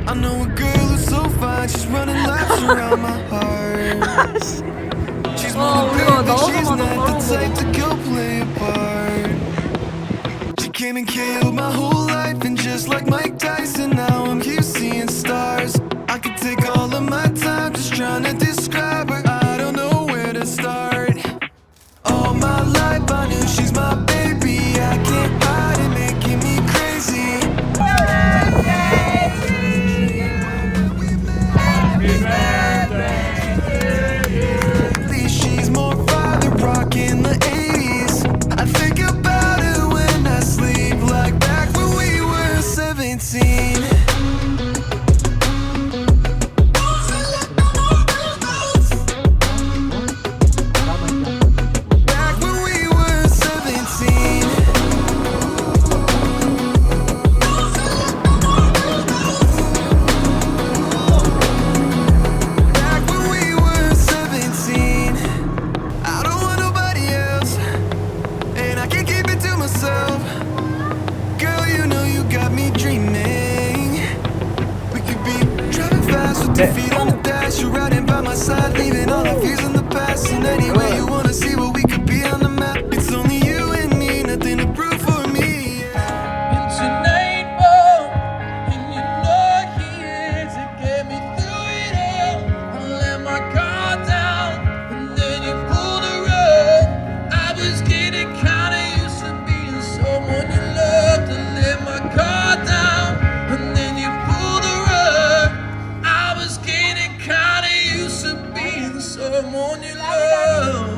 I know a girl who's so fine, she's running laps around my heart. She's more big than she's not the type to go play a part. She came and killed my whole life, and just like Mike Tyson, now I'm here seeing stars. I could take all of my time just trying to describe her. I don't know where to start. All my life I knew she's my baby. I can't hide it, making me crazy. She's more father rock in the 80s. I think about her when I sleep, like back when we were 17. Feet on the dash, you're riding by my side, leaving all our fears in the past. And anyway, you wanna see what we could be on the map. It's only you and me, nothing to prove for me. And tonight, boy, and you're not here to get me through it all. I let my guard down, and then you pulled the rug. I was getting kinda used to being someone you loved. I let my guard down, and then you pulled the rug. I was getting kinda used to being someone you love.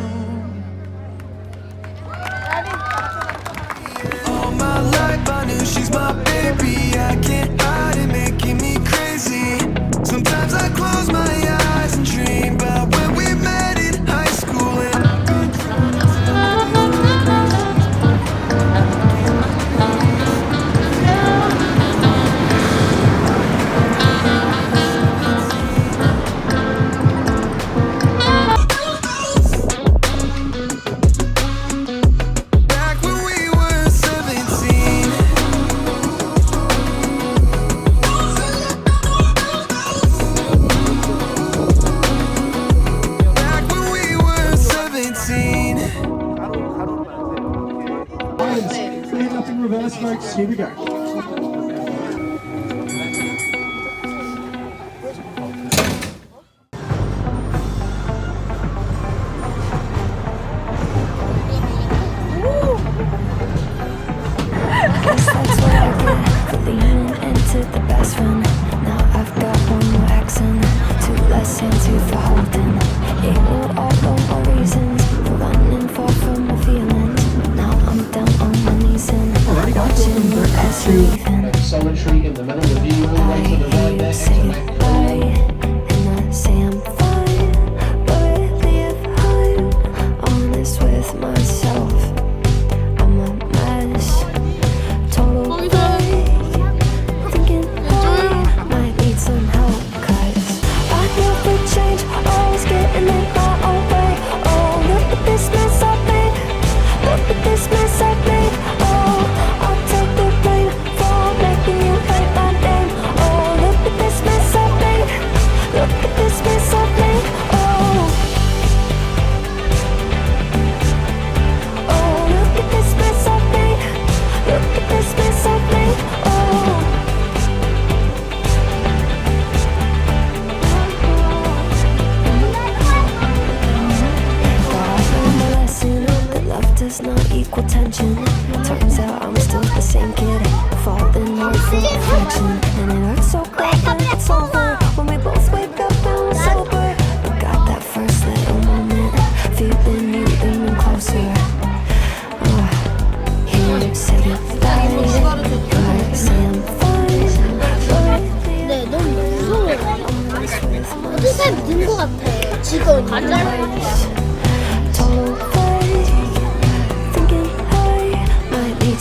All my life I knew she's my baby. I can't hide it, making me crazy. Sometimes I close my eyes and dream about when we met in high school. And Here we go. Solitary in the middle of the view, right to the right next to my does not equal tension. Turns out I'm still the same kid, falling hard for affection. And it hurts so bad when it's over, when we both wake up and we're sober. But got that first little moment, feeling you leaning closer. Here, say goodbye, goodbye, say I'm fine. 네, 너무 무서워요. 어떤 사람이 든 것 같아. 지금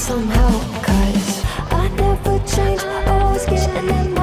somehow, 'cause I never change, always getting in my